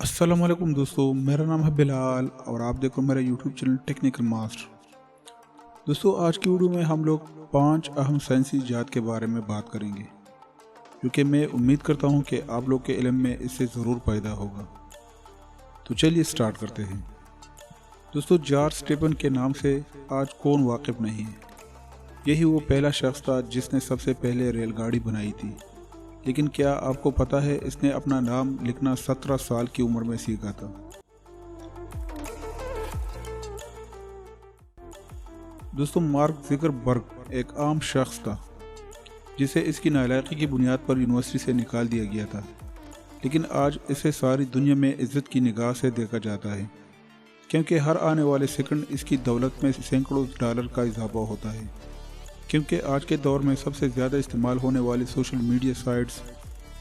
अस्सलाम वालेकुम दोस्तों, मेरा नाम है बिलाल और आप देखो मेरा यूट्यूब चैनल टेक्निकल मास्टर। दोस्तों, आज की वीडियो में हम लोग 5 अहम साइंसी इजाद के बारे में बात करेंगे, जो कि मैं उम्मीद करता हूं कि आप लोग के इल्म में इससे ज़रूर पैदा होगा। तो चलिए स्टार्ट करते हैं। दोस्तों, जॉर्ज स्टेफन के नाम से आज कौन वाकिफ़ नहीं है। यही वो पहला शख्स था जिसने सबसे पहले रेलगाड़ी बनाई थी। लेकिन क्या आपको पता है इसने अपना नाम लिखना 17 साल की उम्र में सीखा था। दोस्तों, मार्क ज़ुकरबर्ग एक आम शख्स था जिसे इसकी नालायकी की बुनियाद पर यूनिवर्सिटी से निकाल दिया गया था, लेकिन आज इसे सारी दुनिया में इज्जत की निगाह से देखा जाता है, क्योंकि हर आने वाले सेकंड इसकी दौलत में सैकड़ों डॉलर का इजाफा होता है। क्योंकि आज के दौर में सबसे ज़्यादा इस्तेमाल होने वाली social media sites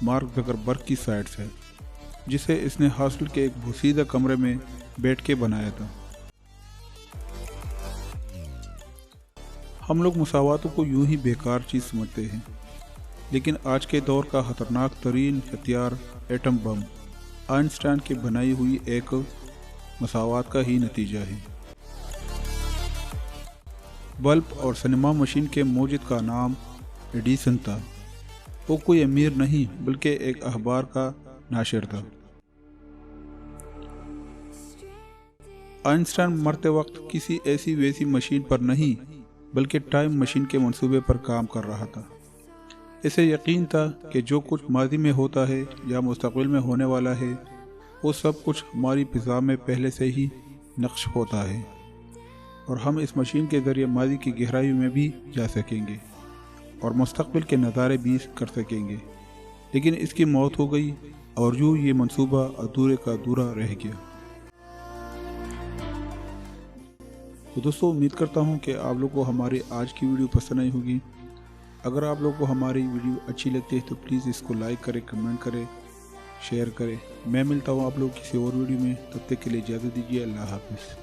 mark Zuckerberg की साइट्स है, जिसे इसने हॉस्टल के एक बोसीदा कमरे में बैठ के बनाया था। हम लोग मसावातों को यूं ही बेकार चीज़ समझते हैं, लेकिन आज के दौर का खतरनाक तरीन हथियार एटम बम आइंस्टाइन की बनाई हुई एक मसावात का ही नतीजा है। बल्ब और सिनेमा मशीन के मौजूद का नाम एडिसन था। वो कोई अमीर नहीं बल्कि एक अखबार का नाशिर था। आइंस्टाइन मरते वक्त किसी ऐसी वैसी मशीन पर नहीं बल्कि टाइम मशीन के मंसूबे पर काम कर रहा था। इसे यकीन था कि जो कुछ माजी में होता है या मुस्तकबिल में होने वाला है, वो सब कुछ हमारी फिज़ा में पहले से ही नक्श होता है और हम इस मशीन के ज़रिए माजी की गहराई में भी जा सकेंगे और मुस्तकबिल के नज़ारे भी कर सकेंगे। लेकिन इसकी मौत हो गई और यूँ ये मंसूबा अधूरे का अधूरा रह गया। तो दोस्तों, उम्मीद करता हूँ कि आप लोग को हमारी आज की वीडियो पसंद आई होगी। अगर आप लोग को हमारी वीडियो अच्छी लगती है तो प्लीज़ इसको लाइक करें, कमेंट करें, शेयर करें। मैं मिलता हूँ आप लोग किसी और वीडियो में। तब तक के लिए इजाज़त दीजिए। अल्लाह हाफ़िज़।